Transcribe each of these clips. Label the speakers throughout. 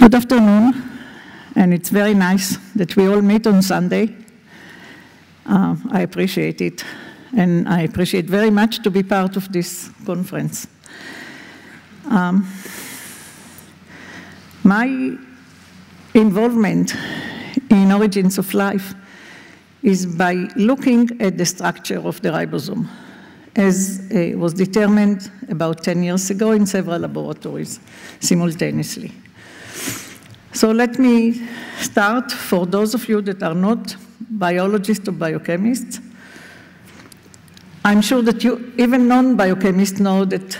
Speaker 1: Good afternoon, and it's very nice that we all meet on Sunday. I appreciate it, and I appreciate very much to be part of this conference. My involvement in Origins of Life is by looking at the structure of the ribosome, as was determined about 10 years ago in several laboratories simultaneously. So let me start, for those of you that are not biologists or biochemists. I'm sure that you, even non-biochemists, know that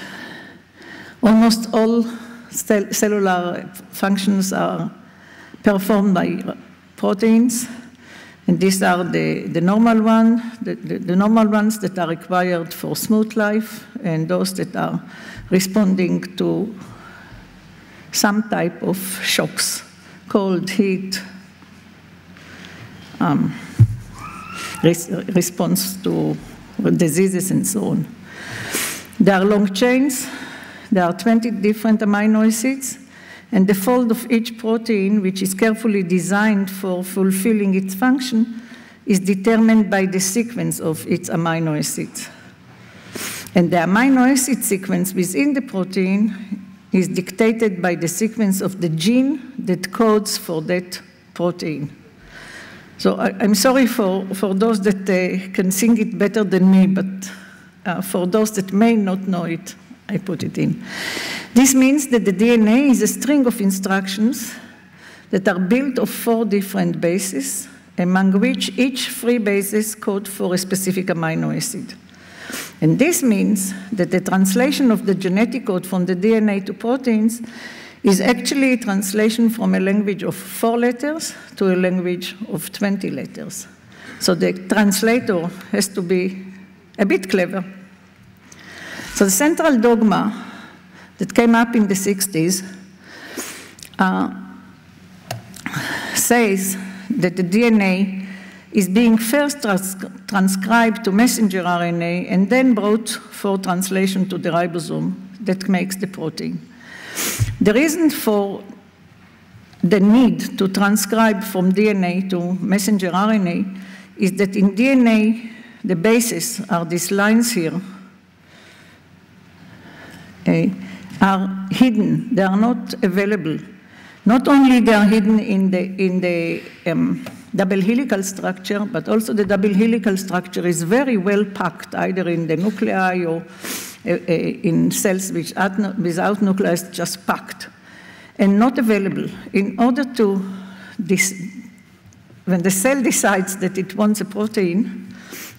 Speaker 1: almost all cellular functions are performed by proteins, and these are the normal ones that are required for smooth life, and those that are responding to some type of shocks, cold, heat, response to diseases and so on. There are long chains. There are 20 different amino acids, and the fold of each protein, which is carefully designed for fulfilling its function, is determined by the sequence of its amino acids. And the amino acid sequence within the protein is dictated by the sequence of the gene that codes for that protein. So I'm sorry for those that can sing it better than me, but for those that may not know it, I put it in. This means that the DNA is a string of instructions that are built of 4 different bases, among which each 3 bases code for a specific amino acid. And this means that the translation of the genetic code from the DNA to proteins is actually a translation from a language of 4 letters to a language of 20 letters. So the translator has to be a bit clever. So the central dogma that came up in the 60s says that the DNA is being first transcribed to messenger RNA and then brought for translation to the ribosome that makes the protein. The reason for the need to transcribe from DNA to messenger RNA is that in DNA, the bases are these lines here, are hidden. They are not available. Not only they are hidden in the double helical structure, but also the double helical structure is very well packed, either in the nuclei or in cells without nuclei, just packed and not available. In order to, when the cell decides that it wants a protein,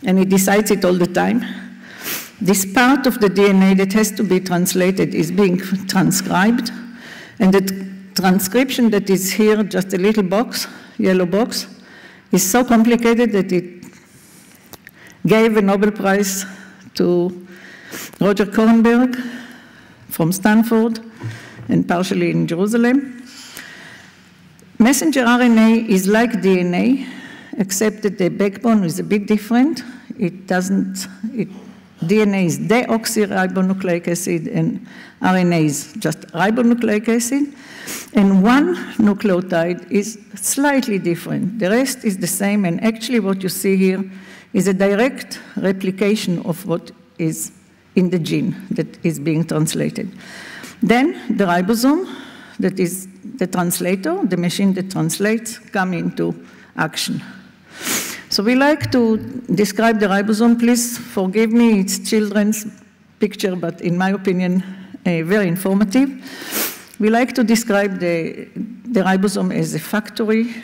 Speaker 1: and it decides it all the time, this part of the DNA that has to be translated is being transcribed, and the transcription that is here, just a little box, yellow box, is so complicated that it gave a Nobel Prize to Roger Kornberg from Stanford and partially in Jerusalem. Messenger RNA is like DNA, except that the backbone is a bit different. DNA is deoxyribonucleic acid and RNA is just ribonucleic acid. And one nucleotide is slightly different. The rest is the same, and actually what you see here is a direct replication of what is in the gene that is being translated. Then the ribosome, that is the translator, the machine that translates, come into action. So we like to describe the ribosome. Please forgive me, it's children's picture, but in my opinion, very informative. We like to describe the ribosome as a factory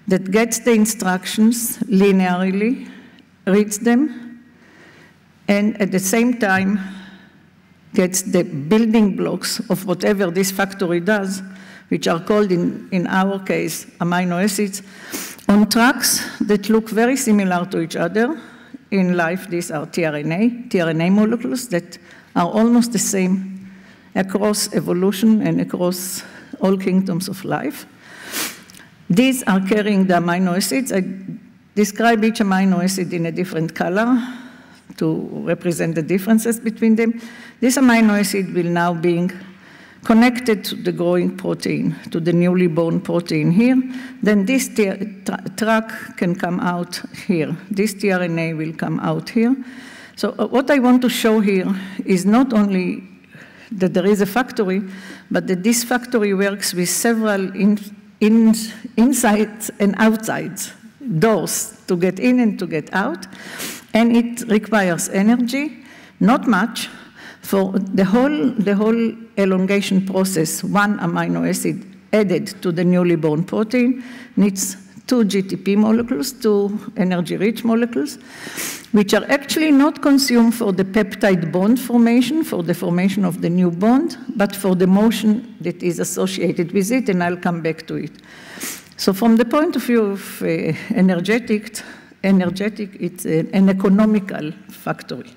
Speaker 1: that gets the instructions linearly, reads them, and at the same time gets the building blocks of whatever this factory does, which are called, in our case, amino acids, on tracks that look very similar to each other. In life, these are tRNA molecules that are almost the same across evolution and across all kingdoms of life. These are carrying the amino acids. I describe each amino acid in a different color to represent the differences between them. This amino acid will now be connected to the growing protein, to the newly born protein here, then this track can come out here. This tRNA will come out here. So what I want to show here is not only that there is a factory, but that this factory works with several insides and outsides, doors to get in and to get out, and it requires energy, not much, for the whole elongation process. One amino acid added to the newly born protein needs 2 GTP molecules, 2 energy-rich molecules, which are actually not consumed for the peptide bond formation, for the formation of the new bond, but for the motion that is associated with it, and I'll come back to it. So from the point of view of energetic, it's an economical factory.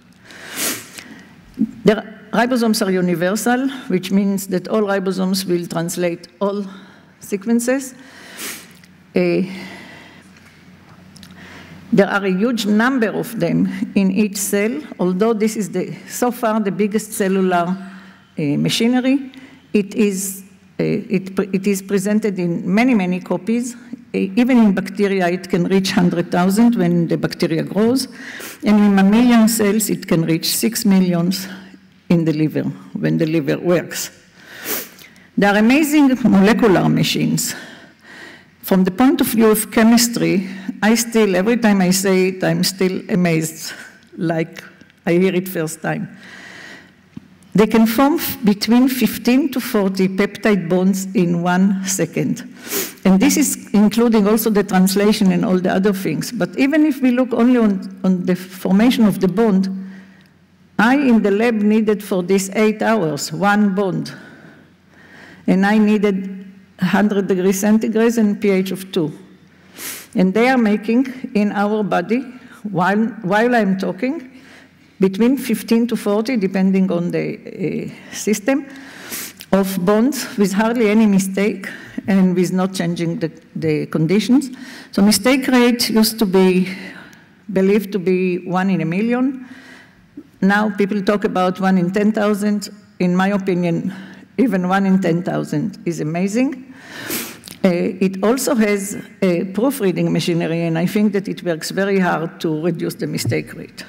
Speaker 1: The ribosomes are universal, which means that all ribosomes will translate all sequences. There are a huge number of them in each cell, although this is so far the biggest cellular machinery. It is presented in many, many copies. Even in bacteria, it can reach 100,000 when the bacteria grows. And in mammalian cells, it can reach 6 million in the liver, when the liver works. They are amazing molecular machines. From the point of view of chemistry, every time I say it, I'm still amazed, like I hear it first time. They can form between 15 to 40 peptide bonds in 1 second. And this is including also the translation and all the other things. But even if we look only on the formation of the bond, I in the lab needed for this 8 hours, 1 bond. And I needed 100 degrees centigrade and pH of 2. And they are making in our body, while I'm talking, between 15 to 40, depending on the system, of bonds with hardly any mistake and with not changing the conditions. So mistake rate used to be believed to be 1 in a million. Now people talk about 1 in 10,000. In my opinion, even 1 in 10,000 is amazing. It also has a proofreading machinery, and I think that it works very hard to reduce the mistake rate.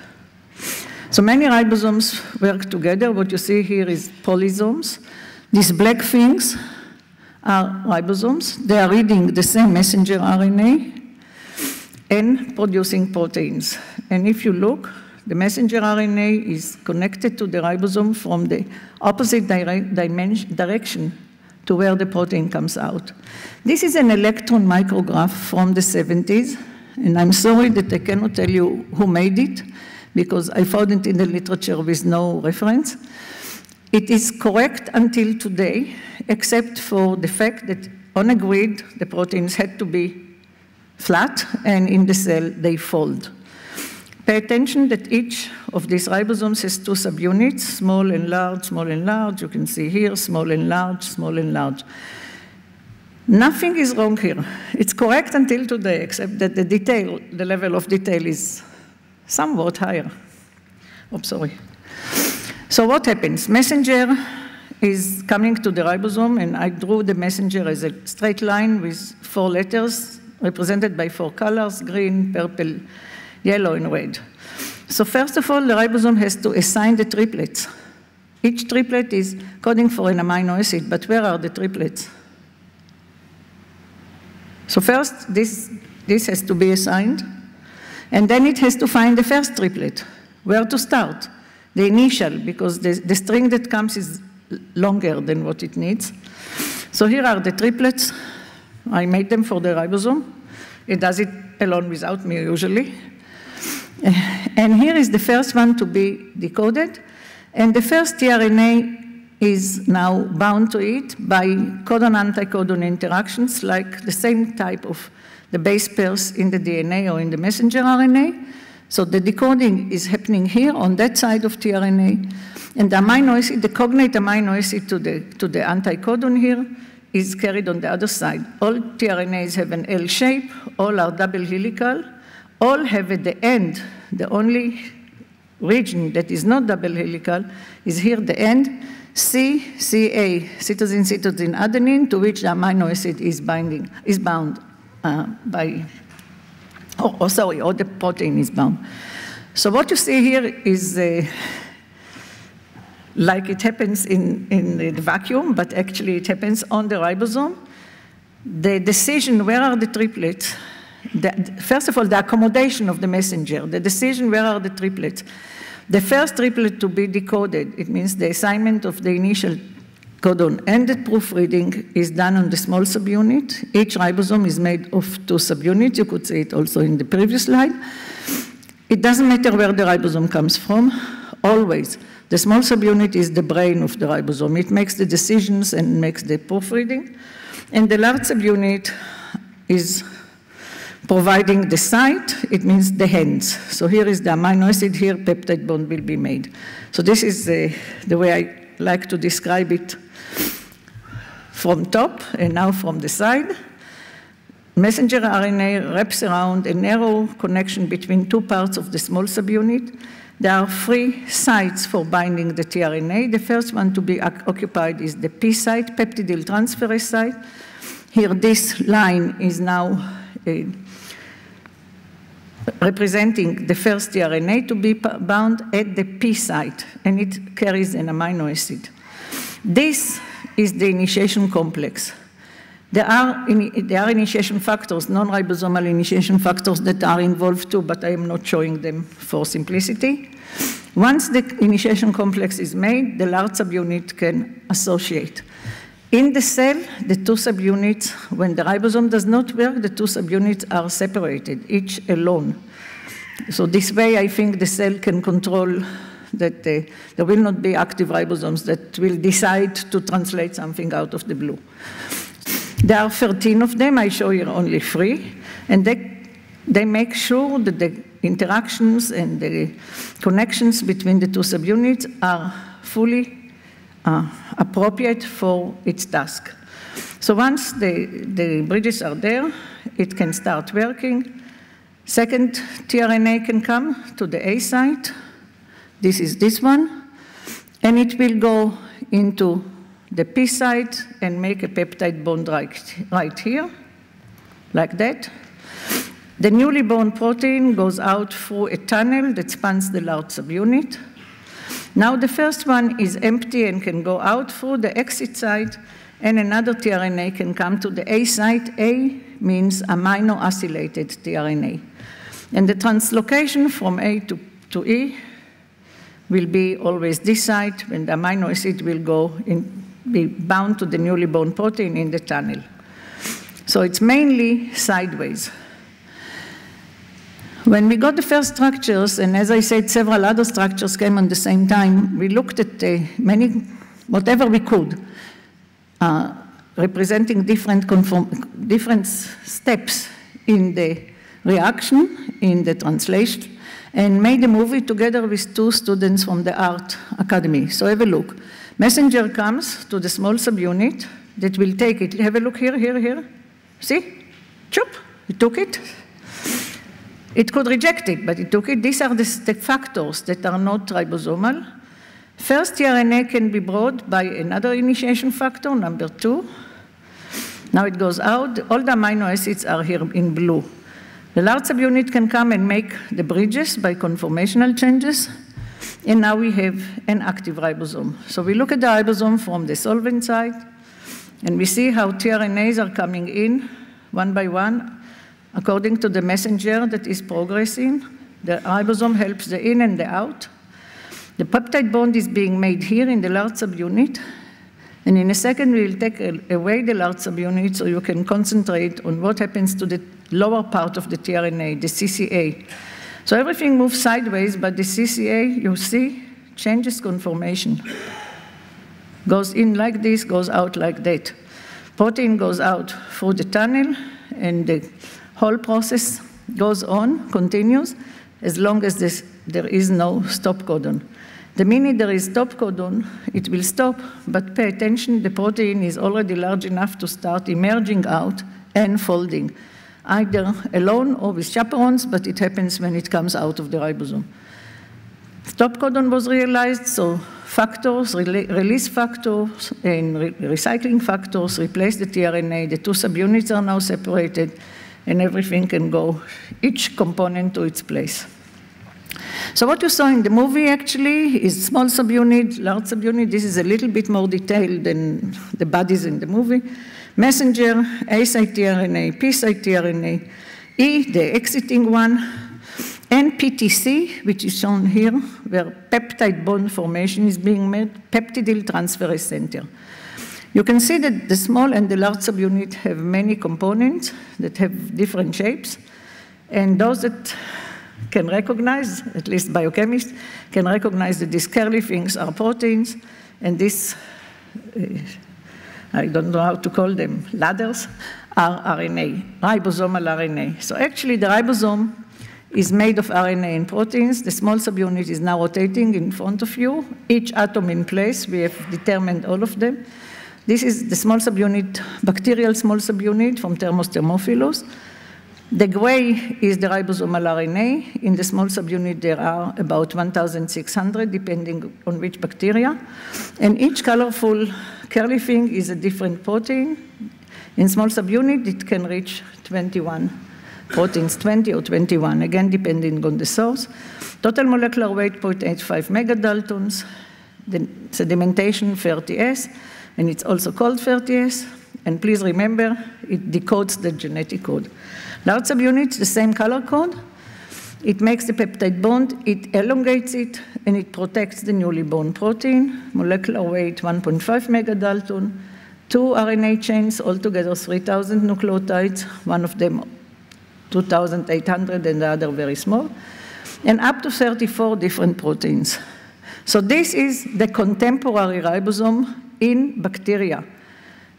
Speaker 1: So many ribosomes work together. What you see here is polysomes. These black things are ribosomes. They are reading the same messenger RNA and producing proteins. And if you look, the messenger RNA is connected to the ribosome from the opposite direction to where the protein comes out. This is an electron micrograph from the 70s, and I'm sorry that I cannot tell you who made it, because I found it in the literature with no reference. It is correct until today, except for the fact that on a grid, the proteins had to be flat, and in the cell, they fold. Pay attention that each of these ribosomes has 2 subunits, small and large, small and large. You can see here, small and large, small and large. Nothing is wrong here. It's correct until today, except that the level of detail is somewhat higher. Oh, sorry. So what happens? Messenger is coming to the ribosome, and I drew the messenger as a straight line with 4 letters, represented by 4 colors, green, purple, yellow, and red. So first of all, the ribosome has to assign the triplets. Each triplet is coding for an amino acid, but where are the triplets? So first, this has to be assigned, and then it has to find the first triplet. Where to start? The initial, because the string that comes is longer than what it needs. So here are the triplets. I made them for the ribosome. It does it alone without me, usually. And here is the first one to be decoded. And the first tRNA is now bound to it by codon-anticodon interactions, like the same type of the base pairs in the DNA or in the messenger RNA. So the decoding is happening here on that side of tRNA. And the amino acid, the cognate amino acid to the anticodon here is carried on the other side. All tRNAs have an L shape, all are double helical, all have at the end, the only region that is not double helical is here, the end. CA, cytosine adenine, to which the amino acid is bound by, or the protein is bound. So what you see here is like it happens in the vacuum, but actually it happens on the ribosome. The decision, where are the triplets? First of all, the accommodation of the messenger, the decision, where are the triplets? The first triplet to be decoded, it means the assignment of the initial codon and the proofreading is done on the small subunit. Each ribosome is made of 2 subunits. You could see it also in the previous slide. It doesn't matter where the ribosome comes from, always. The small subunit is the brain of the ribosome. It makes the decisions and makes the proofreading. And the large subunit is providing the site, it means the hands. So here is the amino acid, here peptide bond will be made. So this is the way I like to describe it from top and now from the side. Messenger RNA wraps around a narrow connection between 2 parts of the small subunit. There are 3 sites for binding the tRNA. The first one to be occupied is the P site, peptidyl transferase site. Here, this line is now representing the first tRNA to be bound at the P site, and it carries an amino acid. This is the initiation complex. There are initiation factors, non-ribosomal initiation factors that are involved too, but I am not showing them for simplicity. Once the initiation complex is made, the large subunit can associate. In the cell, the 2 subunits, when the ribosome does not work, the 2 subunits are separated, each alone. So this way, I think the cell can control that there will not be active ribosomes that will decide to translate something out of the blue. There are 13 of them. I show you only 3. And they make sure that the interactions and the connections between the 2 subunits are fully appropriate for its task. So once the bridges are there, it can start working. Second tRNA can come to the A site. This is this one. And it will go into the P site and make a peptide bond right here, like that. The newly bound protein goes out through a tunnel that spans the large subunit. Now the first one is empty and can go out through the exit site, and another tRNA can come to the A site. A means amino-acylated tRNA. And the translocation from A to E will be always this site, when the amino acid will be bound to the newly bound protein in the tunnel. So it's mainly sideways. When we got the first structures, and as I said, several other structures came at the same time, we looked at whatever we could, representing different steps in the reaction, in the translation, and made a movie together with 2 students from the Art Academy. So have a look. Messenger comes to the small subunit that will take it. Have a look here, here, here. See? Chop, it took it. It could reject it, but it took it. These are the factors that are not ribosomal. First tRNA can be brought by another initiation factor, number 2. Now it goes out. All the amino acids are here in blue. The large subunit can come and make the bridges by conformational changes. And now we have an active ribosome. So we look at the ribosome from the solvent side, and we see how tRNAs are coming in one by one, according to the messenger that is progressing. The ribosome helps the in and the out. The peptide bond is being made here in the large subunit. And in a second, we'll take away the large subunit so you can concentrate on what happens to the lower part of the tRNA, the CCA. So everything moves sideways, but the CCA, you see, changes conformation. Goes in like this, goes out like that. Protein goes out through the tunnel, and the whole process goes on, continues, as long as there is no stop codon. The minute there is stop codon, it will stop, but pay attention, the protein is already large enough to start emerging out and folding, either alone or with chaperones, but it happens when it comes out of the ribosome. Stop codon was realized, so factors, release factors, and recycling factors replace the tRNA. The two subunits are now separated, and everything can go, each component to its place. So what you saw in the movie actually is small subunit, large subunit. This is a little bit more detailed than the bodies in the movie. Messenger, A site tRNA, P site tRNA, E, the exiting one, and PTC, which is shown here, where peptide bond formation is being made, peptidyl transferase center. You can see that the small and the large subunit have many components that have different shapes, and those that can recognize, at least biochemists, can recognize that these curly things are proteins, and this, I don't know how to call them, ladders, are RNA, ribosomal RNA. So actually the ribosome is made of RNA and proteins. The small subunit is now rotating in front of you. Each atom in place, we have determined all of them. This is the small subunit, bacterial small subunit from Thermus thermophilus. The gray is the ribosomal RNA. In the small subunit, there are about 1,600, depending on which bacteria. And each colorful curly thing is a different protein. In small subunit, it can reach 21 proteins, 20 or 21, again, depending on the source. Total molecular weight, 0.85 megadaltons. The sedimentation, 30S, and it's also called 30S. And please remember, it decodes the genetic code. Large subunits, the same color code. It makes the peptide bond, it elongates it, and it protects the newly born protein. Molecular weight, 1.5 megadalton. 2 RNA chains, altogether 3,000 nucleotides, one of them 2,800 and the other very small, and up to 34 different proteins. So this is the contemporary ribosome in bacteria.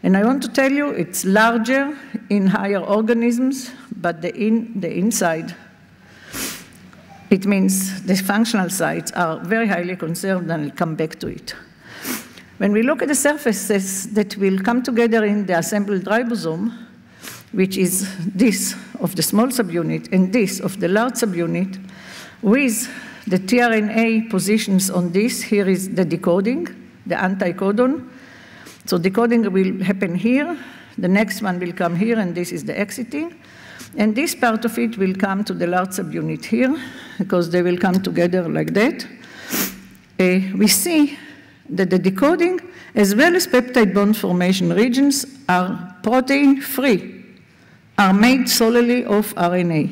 Speaker 1: And I want to tell you, it's larger in higher organisms, but the inside, it means the functional sites are very highly conserved, and I'll come back to it. When we look at the surfaces that will come together in the assembled ribosome, which is this of the small subunit and this of the large subunit, with the tRNA positions on this, here is the decoding, the anticodon. So decoding will happen here, the next one will come here, and this is the exiting. And this part of it will come to the large subunit here, because they will come together like that. We see that the decoding, as well as peptide bond formation regions, are protein-free, are made solely of RNA.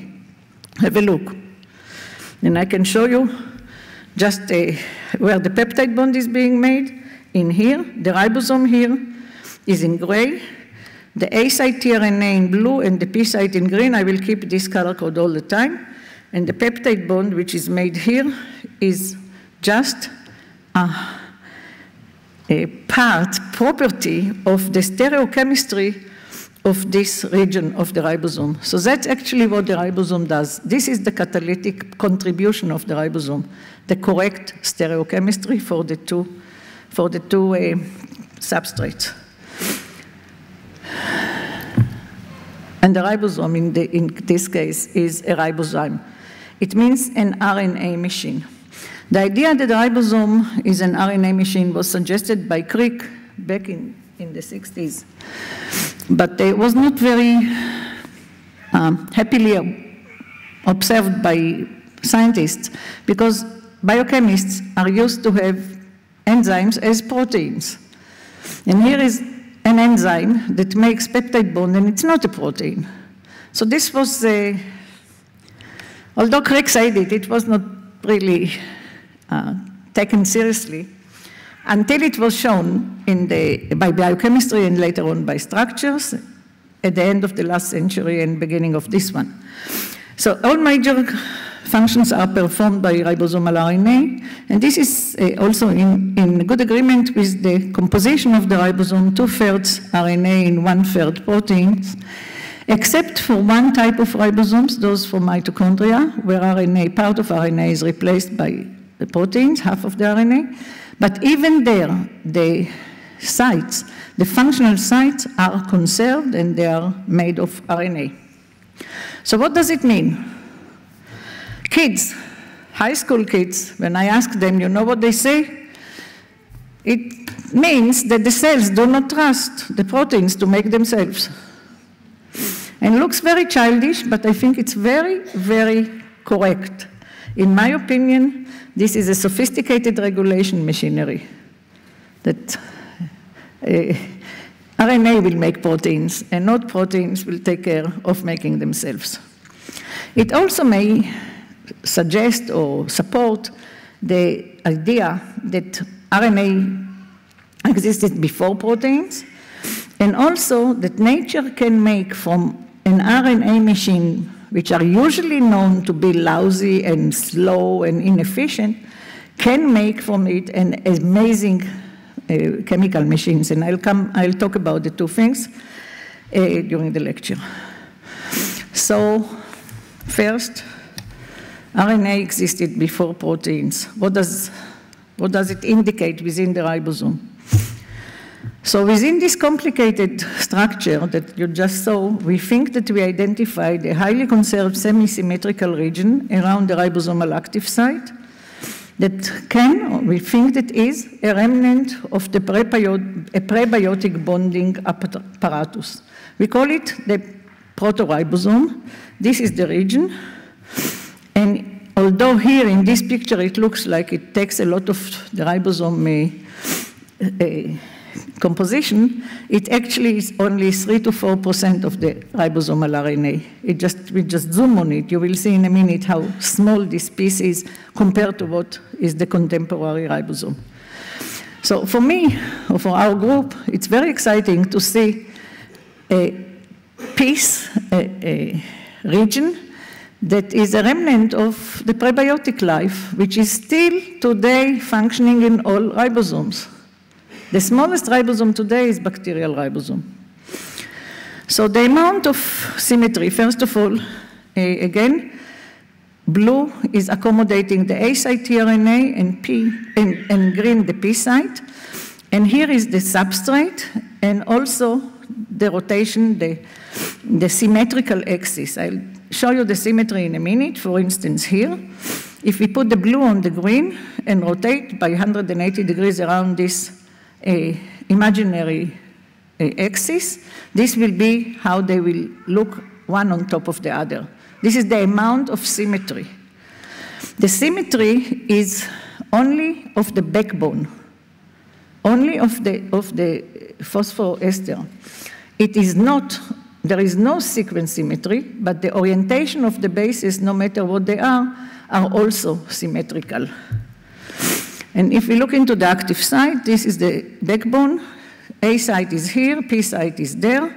Speaker 1: Have a look. And I can show you just where the peptide bond is being made. In here, the ribosome here is in gray, the A site tRNA in blue, and the P site in green. I will keep this color code all the time. And the peptide bond, which is made here, is just a property of the stereochemistry of this region of the ribosome. So that's actually what the ribosome does. This is the catalytic contribution of the ribosome, the correct stereochemistry for the two substrates. And the ribosome in this case is a ribozyme. It means an RNA machine. The idea that the ribosome is an RNA machine was suggested by Crick back in the 60s. But it was not very happily observed by scientists, because biochemists are used to have enzymes as proteins. And here is an enzyme that makes peptide bond, and it's not a protein. So this was, although Crick said it was not really taken seriously until it was shown by biochemistry and later on by structures at the end of the last century and beginning of this one. So all major functions are performed by ribosomal RNA, and this is also in good agreement with the composition of the ribosome, 2/3 RNA and 1/3 proteins, except for one type of ribosomes, those for mitochondria, where part of RNA is replaced by the proteins, half of the RNA. But even there, the sites, the functional sites are conserved, and they are made of RNA. So what does it mean? Kids, high school kids, when I ask them, you know what they say? it means that the cells do not trust the proteins to make themselves. And looks very childish, but I think it's very, very correct. In my opinion, this is a sophisticated regulation machinery that RNA will make proteins, and not proteins will take care of making themselves. It also may suggest or support the idea that RNA existed before proteins, and also that nature can make from an RNA machine, which are usually known to be lousy and slow and inefficient, can make from it an amazing chemical machines. And I'll talk about the two things during the lecture. So first, RNA existed before proteins. What does it indicate within the ribosome? So within this complicated structure that you just saw, we think that we identified a highly conserved semi-symmetrical region around the ribosomal active site that we think that is a remnant of the prebiotic bonding apparatus. We call it the protoribosome. This is the region. And although here in this picture it looks like it takes a lot of the ribosome composition, it actually is only 3 to 4% of the ribosomal RNA. We just zoom on it. You will see in a minute how small this piece is compared to what is the contemporary ribosome. So for me, or for our group, it's very exciting to see a piece, a region that is a remnant of the prebiotic life, which is still today functioning in all ribosomes. The smallest ribosome today is bacterial ribosome. So the amount of symmetry, first of all, again, blue is accommodating the A site tRNA and green the P site. And here is the substrate and also the rotation, the symmetrical axis. I'll show you the symmetry in a minute. For instance, here, if we put the blue on the green and rotate by 180 degrees around this imaginary axis, this will be how they will look one on top of the other. This is the amount of symmetry. The symmetry is only of the backbone, only of the phosphoester. It is not, there is no sequence symmetry, but the orientation of the bases, no matter what they are also symmetrical. And if we look into the active site, this is the backbone. A site is here, P site is there.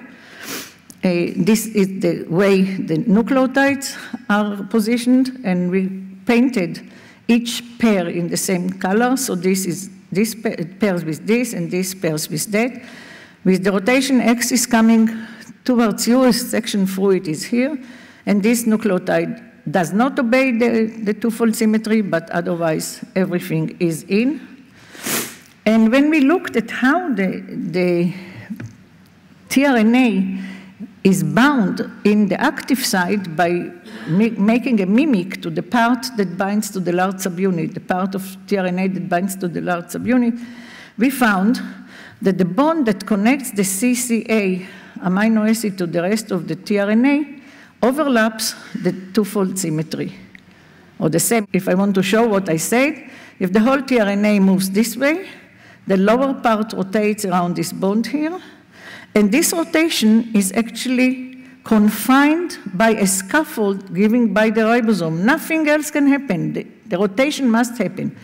Speaker 1: This is the way the nucleotides are positioned, and we painted each pair in the same color. So this pairs with this, and this pairs with that. With the rotation axis coming towards you, a section through it is here, and this nucleotide does not obey the two-fold symmetry, but otherwise everything is in. And when we looked at how the tRNA is bound in the active site by making a mimic to the part that binds to the large subunit, the part of tRNA that binds to the large subunit, we found that the bond that connects the CCA amino acid to the rest of the tRNA overlaps the two-fold symmetry. Or the same, if I want to show what I said, if the whole tRNA moves this way, the lower part rotates around this bond here, and this rotation is actually confined by a scaffold given by the ribosome. Nothing else can happen. The rotation must happen.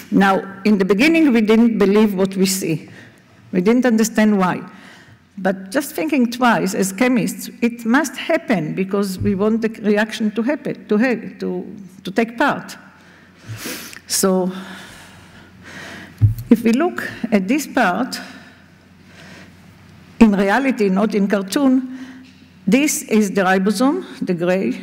Speaker 1: Now, in the beginning, we didn't believe what we see. We didn't understand why. But just thinking twice, as chemists, it must happen because we want the reaction to happen, to take part. So if we look at this part, in reality, not in cartoon, this is the ribosome, the gray,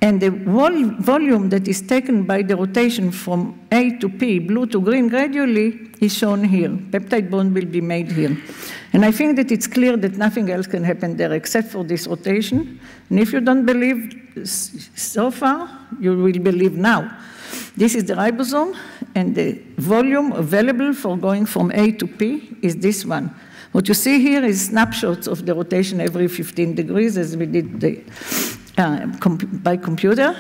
Speaker 1: and the volume that is taken by the rotation from A to P, blue to green, gradually is shown here. Peptide bond will be made here. And I think that it's clear that nothing else can happen there except for this rotation. And if you don't believe so far, you will believe now. This is the ribosome, and the volume available for going from A to P is this one. What you see here is snapshots of the rotation every 15 degrees, as we did by computer,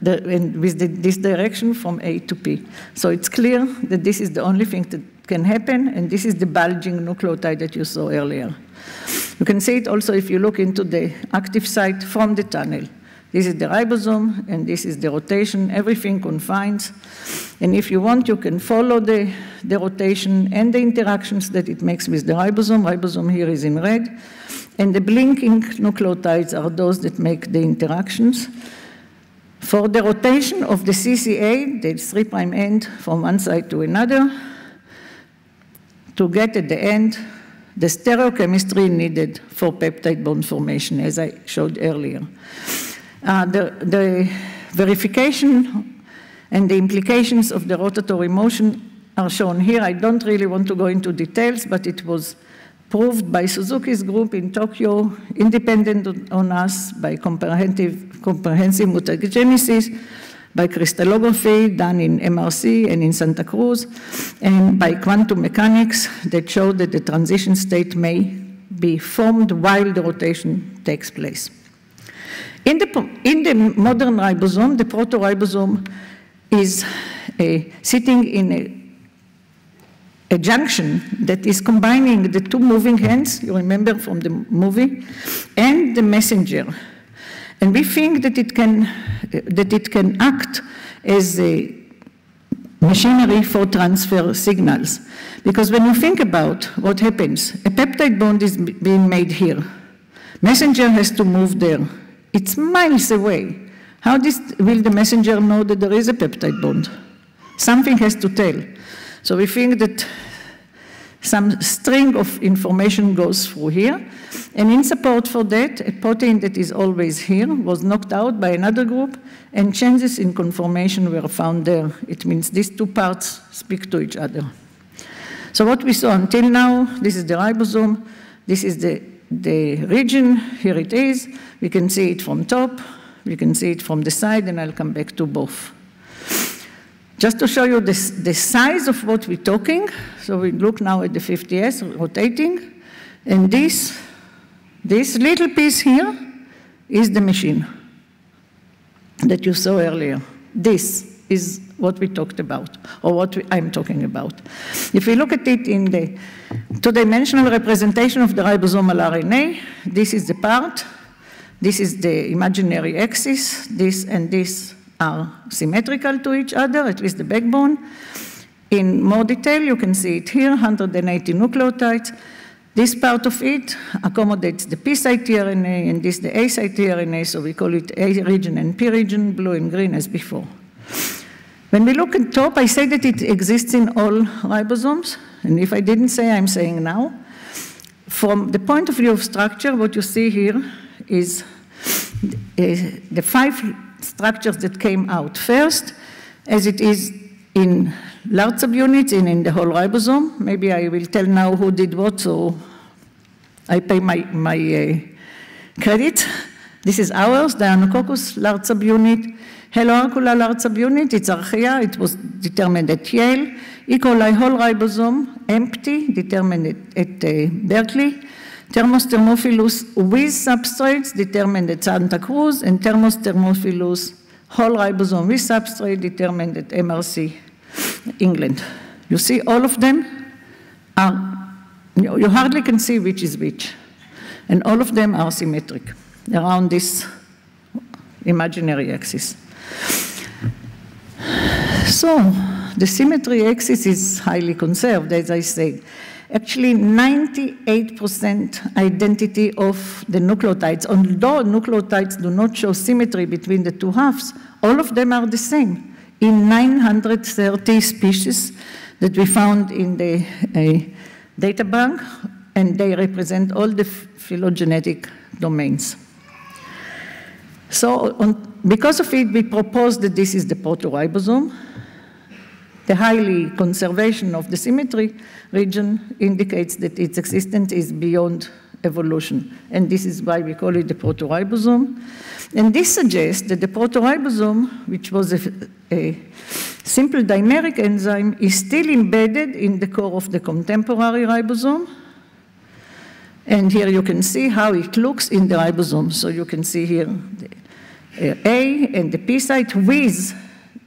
Speaker 1: and with this direction from A to P. So it's clear that this is the only thing that can happen, and this is the bulging nucleotide that you saw earlier. You can see it also if you look into the active site from the tunnel. This is the ribosome, and this is the rotation, everything confined. And if you want, you can follow the rotation and the interactions that it makes with the ribosome. Ribosome here is in red. And the blinking nucleotides are those that make the interactions. For the rotation of the CCA, the 3' end from one side to another, to get at the end the stereochemistry needed for peptide bond formation, as I showed earlier. The verification and the implications of the rotatory motion are shown here. I don't really want to go into details, but it was proved by Suzuki's group in Tokyo, independent on us, by comprehensive mutagenesis, by crystallography done in MRC and in Santa Cruz, and by quantum mechanics that showed that the transition state may be formed while the rotation takes place. In the modern ribosome, the proto-ribosome is sitting in a junction that is combining the two moving hands, you remember from the movie, and the messenger. And we think that it can act as a machinery for transfer signals. Because when you think about what happens, a peptide bond is being made here. Messenger has to move there. It's miles away. How will the messenger know that there is a peptide bond? Something has to tell. So we think that some string of information goes through here. And in support for that, a protein that is always here was knocked out by another group, and changes in conformation were found there. It means these two parts speak to each other. So what we saw until now, this is the ribosome, this is the region, here it is. We can see it from top, we can see it from the side, and I'll come back to both. Just to show you the size of what we're talking, so we look now at the 50S rotating, and this little piece here is the machine that you saw earlier. This is what we talked about, or what I'm talking about. If we look at it in the two-dimensional representation of the ribosomal RNA, this is the part, this is the imaginary axis, this and this are symmetrical to each other, at least the backbone. In more detail, you can see it here, 180 nucleotides. This part of it accommodates the P site RNA and this the A site RNA, so we call it A region and P region, blue and green as before. When we look at top, I say that it exists in all ribosomes, and if I didn't say, I'm saying now. From the point of view of structure, what you see here is the 5 structures that came out first, as it is in large subunits and in the whole ribosome. Maybe I will tell now who did what, so I pay my credit. This is ours, the Anacoccus large subunit. Helloarcula large subunit, it's Archaea, it was determined at Yale. E. coli whole ribosome, empty, determined at Berkeley. Thermus thermophilus with substrates, determined at Santa Cruz, and Thermus thermophilus whole ribosome with substrate, determined at MRC, England. You see, all of them are, you hardly can see which is which. And all of them are symmetric around this imaginary axis. So, the symmetry axis is highly conserved, as I said. Actually, 98% identity of the nucleotides. Although nucleotides do not show symmetry between the two halves, all of them are the same in 930 species that we found in the data bank, and they represent all the phylogenetic domains. So, because of it, we propose that this is the proto-ribosome. The highly conservation of the symmetry region indicates that its existence is beyond evolution. And this is why we call it the protoribosome. And this suggests that the protoribosome, which was a simple dimeric enzyme, is still embedded in the core of the contemporary ribosome. And here you can see how it looks in the ribosome. So you can see here the A and the P site with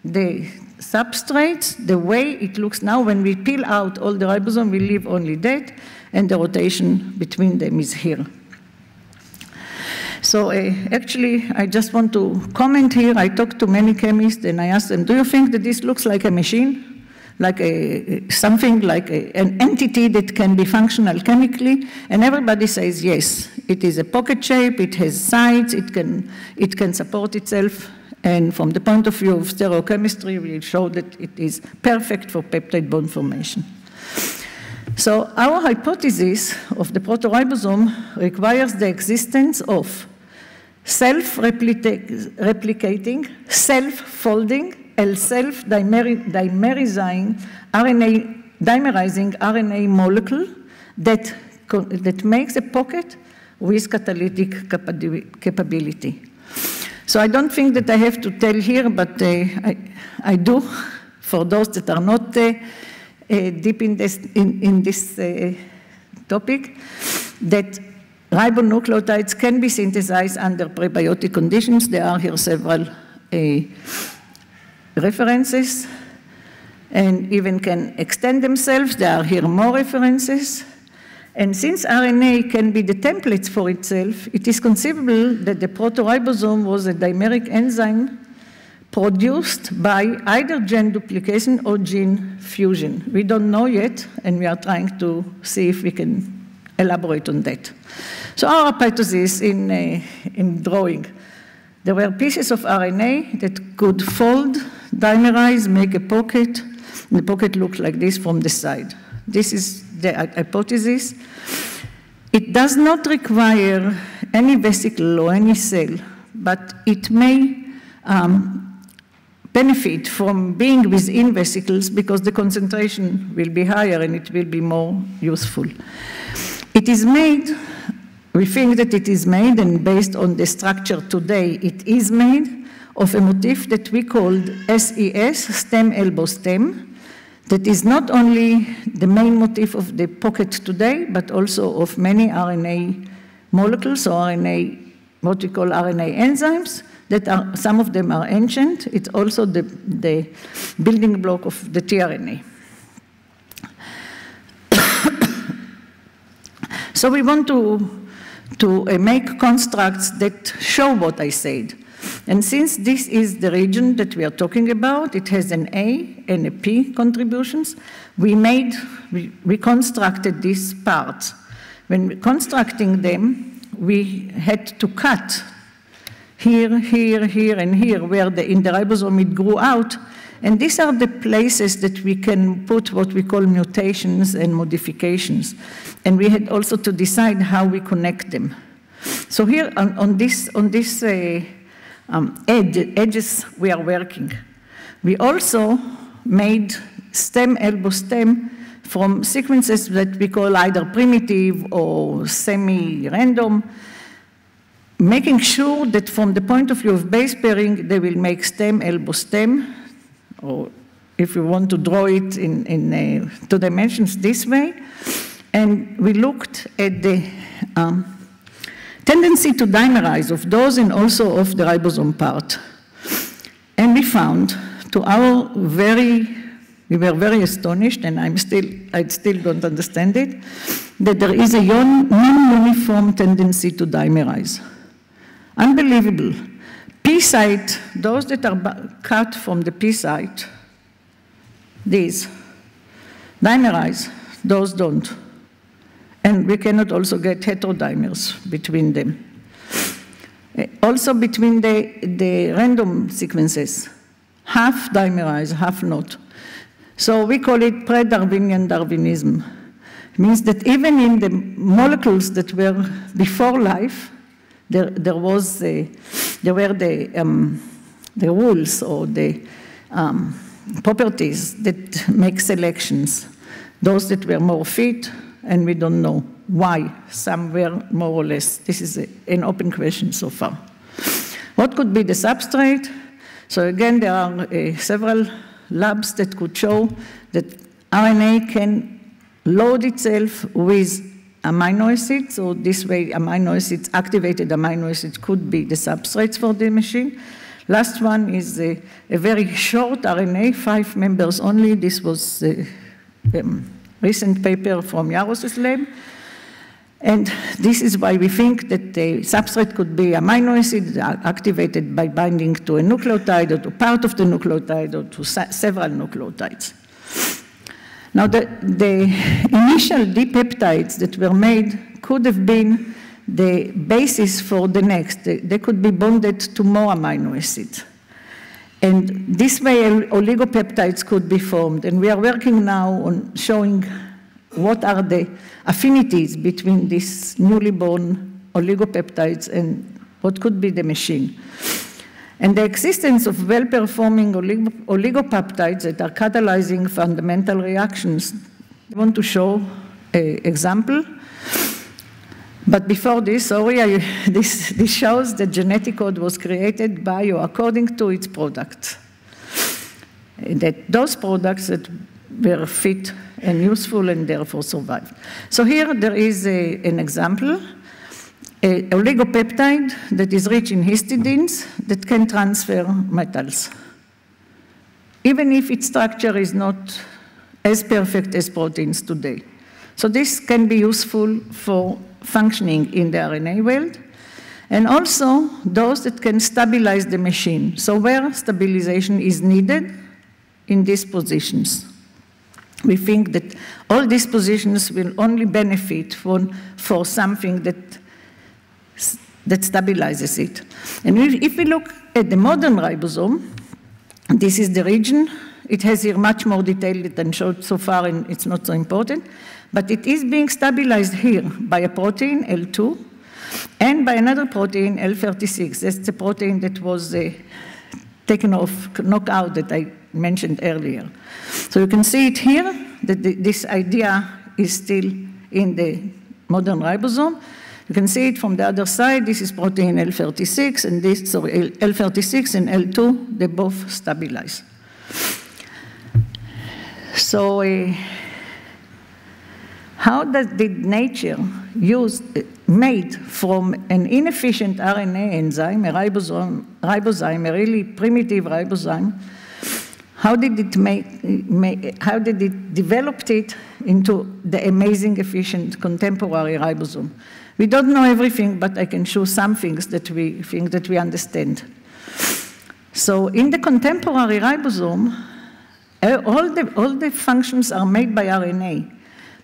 Speaker 1: the substrates, the way it looks now. When we peel out all the ribosome, we leave only that, and the rotation between them is here. So actually, I just want to comment here. I talked to many chemists, and I asked them, do you think that this looks like a machine? Like something like an entity that can be functional chemically? And everybody says, yes, it is a pocket shape, it has sides, it can support itself. And from the point of view of stereochemistry, we show that it is perfect for peptide bond formation. So our hypothesis of the protoribosome requires the existence of self-replicating, self-folding, and self-dimerizing RNA molecule that makes a pocket with catalytic capability. So I don't think that I have to tell here, but I do, for those that are not deep in this topic, that ribonucleotides can be synthesized under prebiotic conditions. There are here several references, and even can extend themselves. There are here more references. And since RNA can be the templates for itself, it is conceivable that the protoribosome was a dimeric enzyme produced by either gene duplication or gene fusion. We don't know yet, and we are trying to see if we can elaborate on that. So our hypothesis in drawing, there were pieces of RNA that could fold, dimerize, make a pocket, and the pocket looked like this from the side. This is the hypothesis. It does not require any vesicle or any cell, but it may benefit from being within vesicles because the concentration will be higher and it will be more useful. It is made, we think that it is made, and based on the structure today, it is made of a motif that we called SES, stem elbow stem, that is not only the main motif of the pocket today, but also of many RNA molecules, or RNA, what we call RNA enzymes, that are, some of them are ancient. It's also the building block of the tRNA. So we want to make constructs that show what I said. And since this is the region that we are talking about, it has an A and a P contributions, we constructed these parts. When constructing them, we had to cut here, here, here, and here, where in the ribosome it grew out. And these are the places that we can put what we call mutations and modifications. And we had also to decide how we connect them. So here on this edges we are working. We also made stem elbow stem from sequences that we call either primitive or semi-random, making sure that from the point of view of base pairing, they will make stem elbow stem, or if you want to draw it in 2 dimensions this way. And we looked at the tendency to dimerize of those and also of the ribosome part. And we found, to our we were very astonished, and I still don't understand it, that there is a non-uniform tendency to dimerize. Unbelievable. P site, those that are cut from the P site, these dimerize, those don't. And we cannot also get heterodimers between them. Also between the random sequences, half dimerize, half not. So we call it pre-Darwinian Darwinism. It means that even in the molecules that were before life, there were the rules or the properties that make selections. Those that were more fit and we don't know why, somewhere more or less. This is an open question so far. What could be the substrate? So again, there are several labs that could show that RNA can load itself with amino acids, so this way amino acids, activated amino acids could be the substrates for the machine. Last one is a very short RNA, 5 members only. This was a recent paper from Yaros's lab. And this is why we think that the substrate could be amino acid activated by binding to a nucleotide or to part of the nucleotide or to several nucleotides. Now, the initial dipeptides that were made could have been the basis for the next. They could be bonded to more amino acids. And this way, oligopeptides could be formed. And we are working now on showing what are the affinities between these newly born oligopeptides and what could be the machine. And the existence of well-performing oligopeptides that are catalyzing fundamental reactions. I want to show an example. But before this, sorry, this shows that genetic code was created by or according to its products. That those products that were fit and useful and therefore survived. So here there is an example. An oligopeptide that is rich in histidines that can transfer metals, even if its structure is not as perfect as proteins today. So this can be useful for functioning in the RNA world, and also those that can stabilize the machine. So where stabilization is needed in these positions. We think that all these positions will only benefit for something that stabilizes it. And if we look at the modern ribosome, this is the region. It has here much more detail than showed so far, and it's not so important. But it is being stabilized here by a protein, L2, and by another protein, L36. That's the protein that was taken off, knockout that I mentioned earlier. So you can see it here, that this idea is still in the modern ribosome. You can see it from the other side. This is protein L36, and this, sorry, L36 and L2, they both stabilize. So how did nature made from an inefficient RNA enzyme, a ribozyme, a really primitive ribozyme, how did it develop it into the amazing, efficient, contemporary ribosome? We don't know everything, but I can show some things that we think that we understand. So in the contemporary ribosome, all the functions are made by RNA,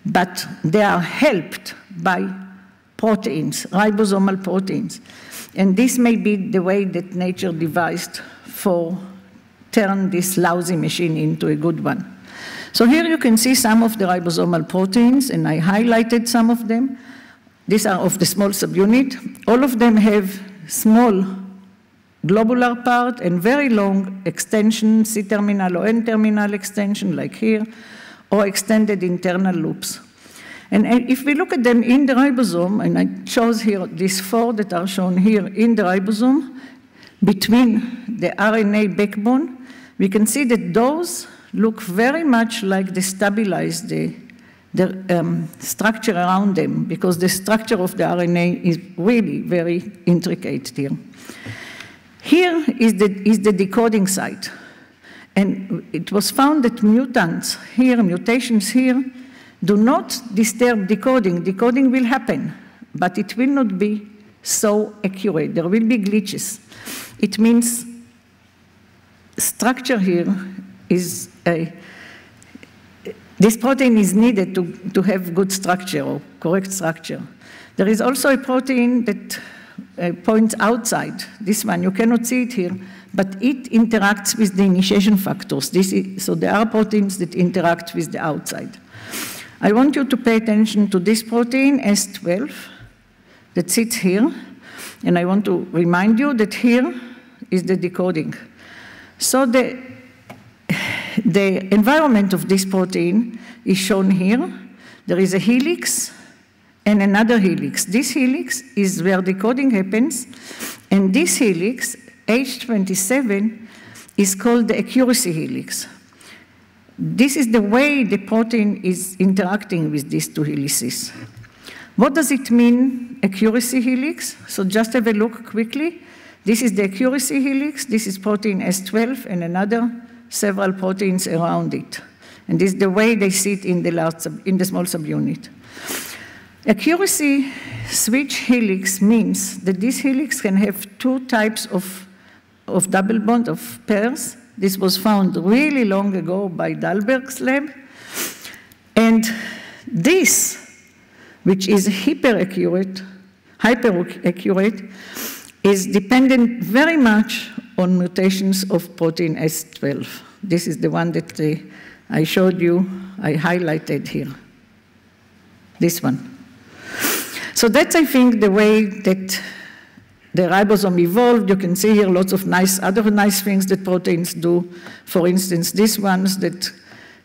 Speaker 1: but they are helped by proteins, ribosomal proteins. And this may be the way that nature devised for turn this lousy machine into a good one. So here you can see some of the ribosomal proteins, and I highlighted some of them. These are of the small subunit. All of them have small globular part and very long extension, C-terminal or N-terminal extension, like here, or extended internal loops. And if we look at them in the ribosome, and I chose here these 4 that are shown here in the ribosome, between the RNA backbone, we can see that those look very much like they stabilize the structure around them, because the structure of the RNA is really very intricate here. Here is the decoding site. And it was found that mutations here, do not disturb decoding. Decoding will happen, but it will not be so accurate. There will be glitches. It means structure here is this protein is needed to have good structure or correct structure. There is also a protein that points outside. This one, you cannot see it here, but it interacts with the initiation factors. So there are proteins that interact with the outside. I want you to pay attention to this protein, S12, that sits here. And I want to remind you that here is the decoding. So the environment of this protein is shown here. there is a helix and another helix. This helix is where the coding happens, and this helix, H27, is called the accuracy helix. This is the way the protein is interacting with these two helices. What does it mean, accuracy helix? So just have a look quickly. This is the accuracy helix. This is protein S12 and another several proteins around it. And this is the way they sit in the small subunit. Accuracy switch helix means that this helix can have two types of double bond, of pairs. This was found really long ago by Dahlberg's lab. And this, which is hyper-accurate, is dependent very much on mutations of protein S12. This is the one that I showed you, I highlighted here. This one. So that's, I think, the way that the ribosome evolved. You can see here lots of other nice things that proteins do. For instance, these ones that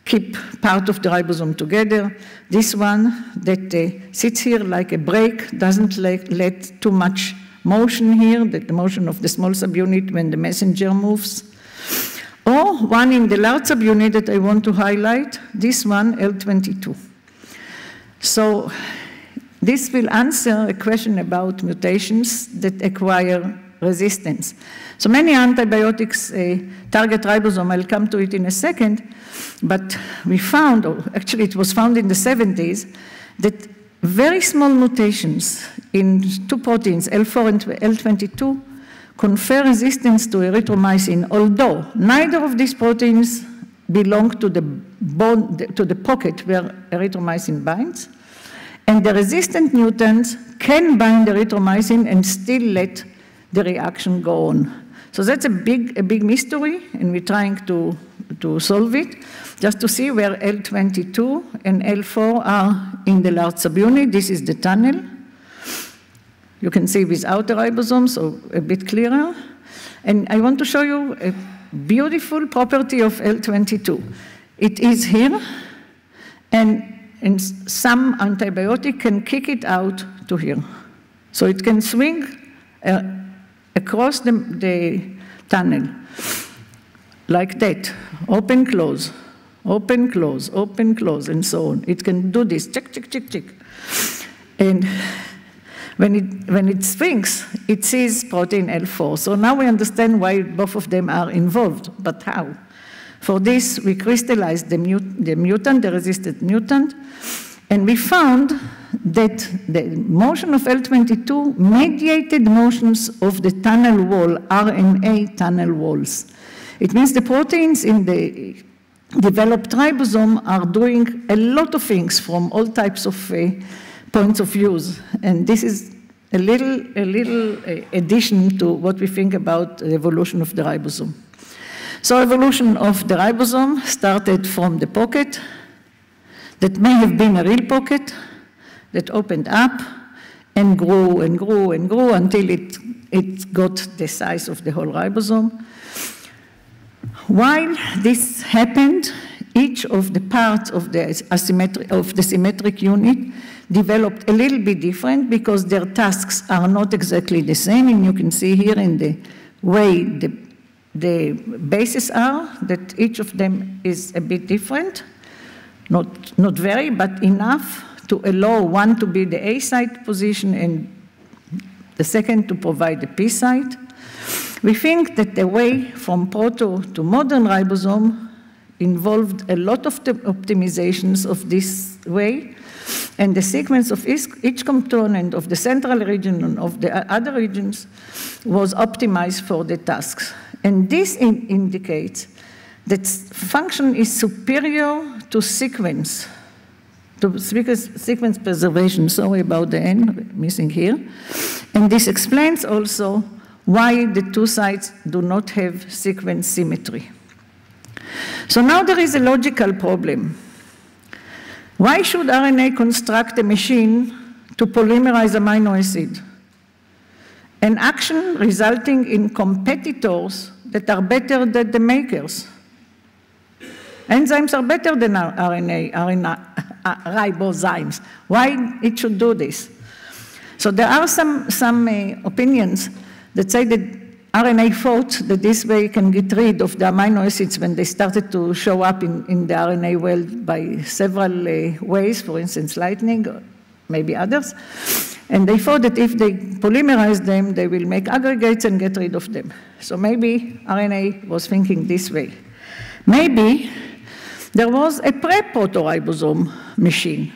Speaker 1: keep part of the ribosome together. This one that sits here like a brake, doesn't let too much motion here, the motion of the small subunit when the messenger moves. Or one in the large subunit that I want to highlight, this one, L22. So this will answer a question about mutations that acquire resistance. So many antibiotics target ribosome. I'll come to it in a second. But we found, or actually it was found in the 70s, that very small mutations in two proteins, L4 and L22, confer resistance to erythromycin, although neither of these proteins belong to the pocket where erythromycin binds. And the resistant mutants can bind erythromycin and still let the reaction go on. So that's a big mystery, and we're trying to solve it, just to see where L22 and L4 are in the large subunit. This is the tunnel. You can see without the ribosome, so a bit clearer. And I want to show you a beautiful property of L22. It is here, and some antibiotic can kick it out to here. So it can swing across the tunnel, like that, open, close, open, close, open, close, and so on. It can do this, check, check, check, check. And when it swings, it sees protein L4. So now we understand why both of them are involved, but how? For this, we crystallized the mutant, the resistant mutant, and we found that the motion of L22 mediated motions of the tunnel wall, RNA tunnel walls. It means the proteins in the developed ribosome are doing a lot of things from all types of points of views. And this is a little addition to what we think about the evolution of the ribosome. So evolution of the ribosome started from the pocket that may have been a real pocket that opened up and grew and grew and grew until it got the size of the whole ribosome. While this happened, each of the parts of the symmetric unit developed a little bit different because their tasks are not exactly the same. And you can see here in the way the bases are that each of them is a bit different. Not very, but enough to allow one to be the A site position and the second to provide the P site. We think that the way from proto to modern ribosome involved a lot of the optimizations of this way, and the sequence of each component of the central region and of the other regions was optimized for the tasks. And this indicates that function is superior to sequence preservation. Sorry about the N, missing here. And this explains also why the two sites do not have sequence symmetry. So now there is a logical problem. Why should RNA construct a machine to polymerize amino acid? An action resulting in competitors that are better than the makers. Enzymes are better than RNA. ribozymes. Why it should do this? So there are some opinions that say that RNA thought that this way can get rid of the amino acids when they started to show up in the RNA world by several ways, for instance, lightning, or maybe others. And they thought that if they polymerize them, they will make aggregates and get rid of them. So maybe RNA was thinking this way. Maybe there was a pre-protoribosome machine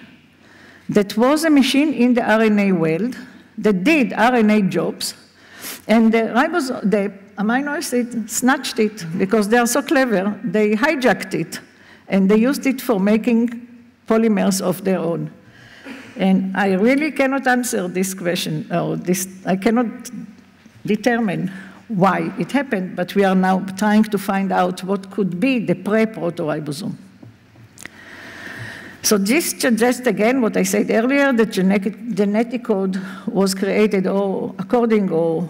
Speaker 1: that was a machine in the RNA world that did RNA jobs, and the amino acid snatched it because they are so clever, they hijacked it, and they used it for making polymers of their own. And I really cannot answer this question, or I cannot determine why it happened, but we are now trying to find out what could be the pre-protoribosome. So this suggests again what I said earlier, that genetic code was created according or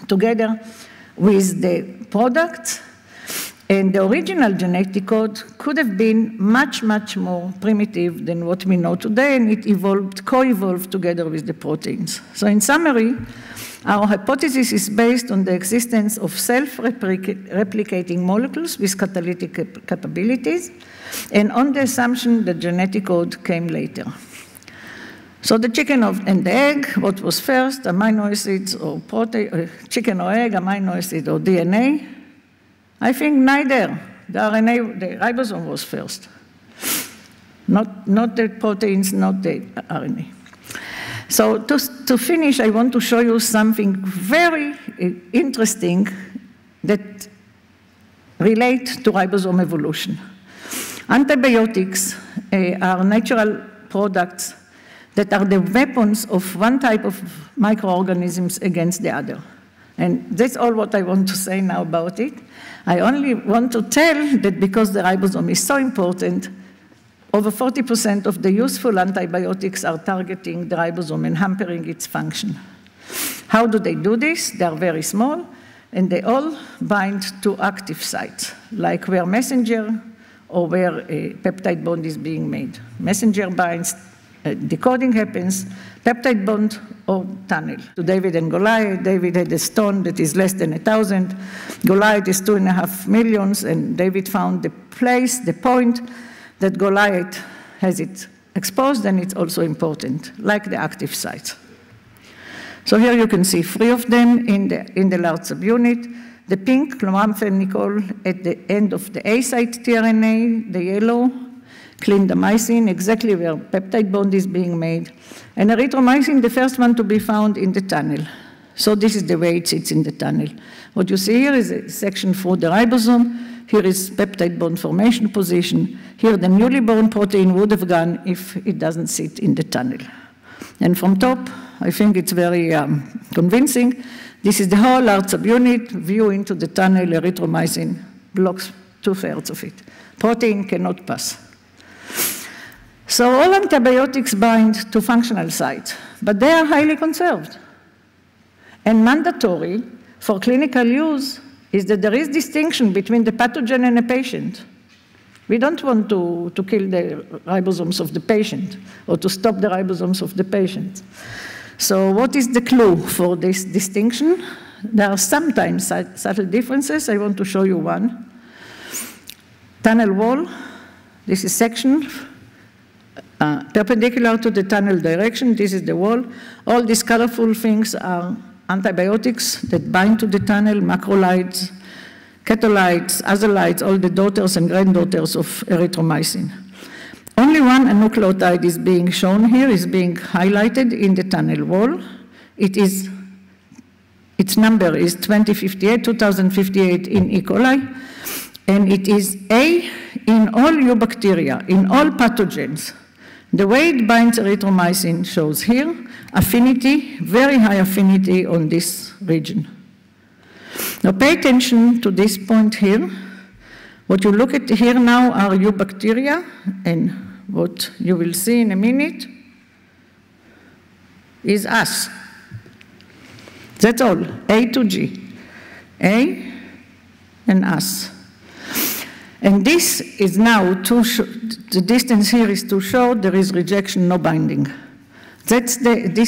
Speaker 1: together with the product, and the original genetic code could have been much, much more primitive than what we know today, and it co-evolved together with the proteins. So in summary, our hypothesis is based on the existence of self-replicating molecules with catalytic capabilities, and on the assumption that genetic code came later. So the chicken and the egg, what was first, amino acids or protein, chicken or egg, amino acid or DNA? I think neither. The RNA, the ribosome was first. Not the proteins, not the RNA. So to finish, I want to show you something very interesting that relates to ribosome evolution. Antibiotics are natural products that are the weapons of one type of microorganisms against the other. And that's all what I want to say now about it. I only want to tell that because the ribosome is so important, over 40% of the useful antibiotics are targeting the ribosome and hampering its function. How do they do this? They are very small, and they all bind to active sites, like where messenger or where a peptide bond is being made. Messenger binds, decoding happens, peptide bond or tunnel. To David and Goliath, David had a stone that is less than 1,000. Goliath is 2.5 million, and David found the place, the point that Goliath has it exposed, and it's also important, like the active sites. So here you can see 3 of them in the large subunit. The pink, chloramphenicol, at the end of the A site tRNA, the yellow, clindamycin, exactly where peptide bond is being made, and erythromycin, the first one to be found in the tunnel. So this is the way it sits in the tunnel. What you see here is a section through the ribosome. Here is peptide bond formation position. Here the newly born protein would have gone if it doesn't sit in the tunnel. And from top, I think it's very convincing. This is the whole large subunit, view into the tunnel, erythromycin blocks 2/3 of it. Protein cannot pass. So all antibiotics bind to functional sites, but they are highly conserved. And mandatory for clinical use is that there is distinction between the pathogen and a patient. We don't want to kill the ribosomes of the patient or to stop the ribosomes of the patient. So what is the clue for this distinction? There are sometimes subtle differences. I want to show you one. Tunnel wall, this is section perpendicular to the tunnel direction. This is the wall. All these colorful things are antibiotics that bind to the tunnel, macrolides, catalytes, azolides, all the daughters and granddaughters of erythromycin. Only one nucleotide is being shown here, is being highlighted in the tunnel wall. Its number is 2058 in E. coli, and it is A in all eubacteria, in all pathogens. The way it binds erythromycin shows here, affinity, very high affinity on this region. Now pay attention to this point here. What you look at here now are eubacteria, and what you will see in a minute is us. That's all, A to G. A and us. And this is now the distance here is too short, there is rejection, no binding. This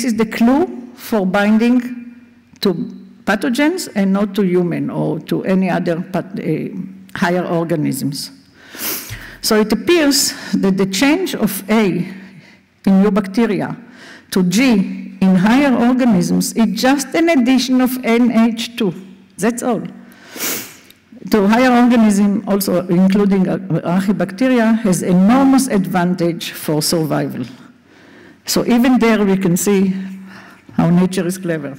Speaker 1: is the clue for binding to pathogens and not to human or to any other higher organisms. So it appears that the change of A in your bacteria to G in higher organisms is just an addition of NH2. That's all. The higher organism, also including archaebacteria, has enormous advantage for survival. So even there we can see how nature is clever.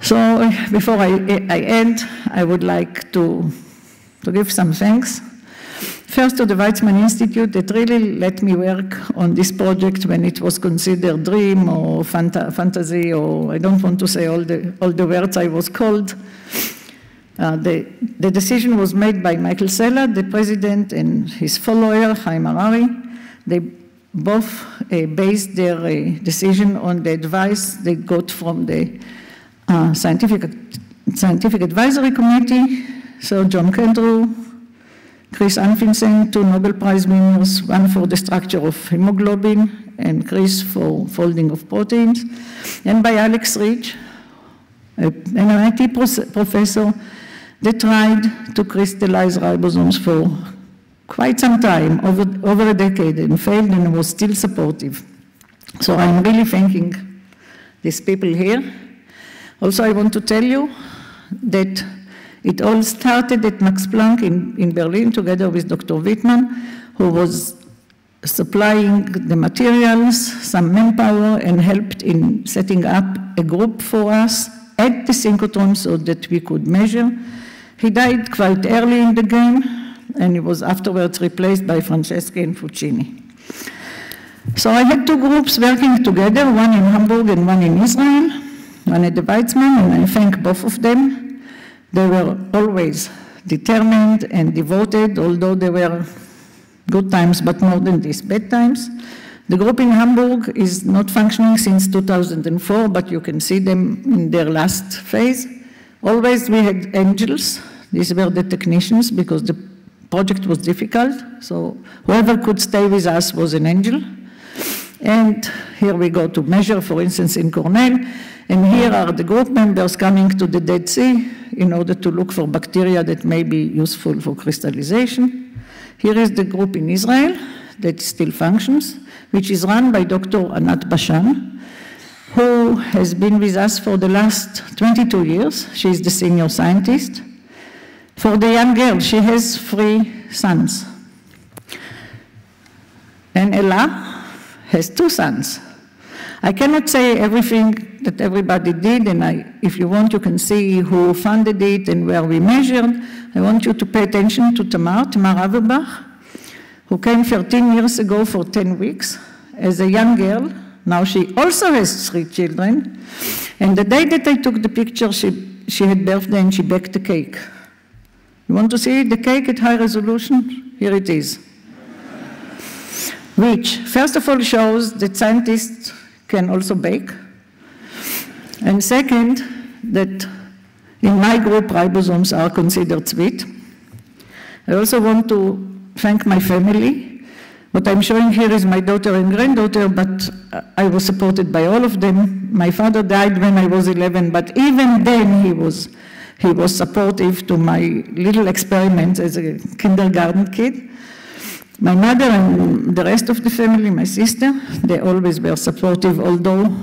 Speaker 1: So before I end, I would like to give some thanks. First to the Weizmann Institute that really let me work on this project when it was considered dream or fantasy, or I don't want to say all the words I was called. The decision was made by Michael Seller, the president, and his follower, Chaim Harari. They both based their decision on the advice they got from the Scientific Advisory Committee. So John Kendrew, Chris Anfinsen, 2 Nobel Prize winners, one for the structure of hemoglobin, and Chris for folding of proteins, and by Alex Rich, an MIT professor that tried to crystallize ribosomes for quite some time, over a decade, and failed and was still supportive. So I'm really thanking these people here. Also, I want to tell you that it all started at Max Planck in Berlin together with Dr. Weizmann, who was supplying the materials, some manpower, and helped in setting up a group for us at the synchrotron so that we could measure. He died quite early in the game, and he was afterwards replaced by Franceschi and Fucini. So I had 2 groups working together, one in Hamburg and one in Israel, one at the Weizmann, and I thank both of them. They were always determined and devoted, although there were good times, but more than this, bad times. The group in Hamburg is not functioning since 2004, but you can see them in their last phase. Always we had angels. These were the technicians because the project was difficult. So whoever could stay with us was an angel. And here we go to measure, for instance, in Cornell. And here are the group members coming to the Dead Sea in order to look for bacteria that may be useful for crystallization. Here is the group in Israel that still functions, which is run by Dr. Anat Bashan, who has been with us for the last 22 years. She is the senior scientist. For the young girl, she has 3 sons. And Ella has 2 sons. I cannot say everything that everybody did, and if you want, you can see who funded it and where we measured. I want you to pay attention to Tamar Averbach, who came 13 years ago for 10 weeks as a young girl. Now she also has 3 children. And the day that I took the picture, she had birthday and she baked a cake. You want to see the cake at high resolution? Here it is. Which, first of all, shows that scientists can also bake. And second, that in my group, ribosomes are considered sweet. I also want to thank my family. What I'm showing here is my daughter and granddaughter, but I was supported by all of them. My father died when I was 11, but even then he was supportive to my little experiments as a kindergarten kid. My mother and the rest of the family, my sister, they always were supportive, although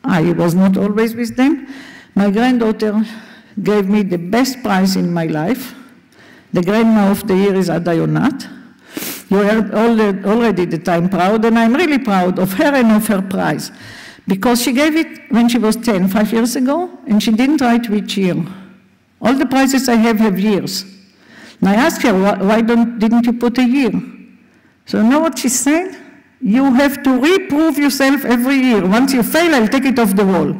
Speaker 1: I was not always with them. My granddaughter gave me the best prize in my life. The grandma of the year is Yonath. You heard already that I'm proud, and I'm really proud of her and of her prize, because she gave it when she was 10, 5 years ago, and she didn't write which year. All the prizes I have years. And I asked her, why didn't you put a year? So you know what she said? You have to reprove yourself every year. Once you fail, I'll take it off the wall.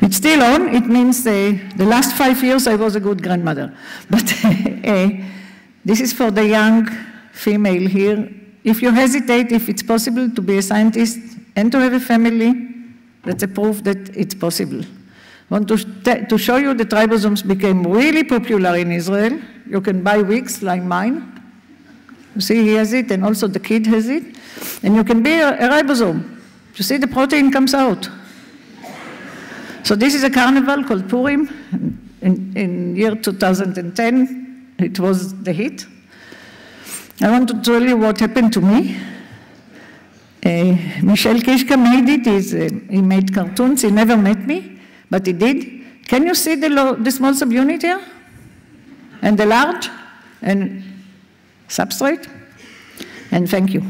Speaker 1: It's still on. It means the last 5 years I was a good grandmother. But this is for the young female here. If you hesitate, if it's possible to be a scientist and to have a family, that's a proof that it's possible. want to show you that ribosomes became really popular in Israel. You can buy wigs like mine. You see, he has it, and also the kid has it. And you can be a ribosome. You see, the protein comes out. So this is a carnival called Purim. In year 2010, it was the hit. I want to tell you what happened to me. Michel Kishka made it. He made cartoons. He never met me, but he did. Can you see the small subunit here? And the large? And substrate? And thank you.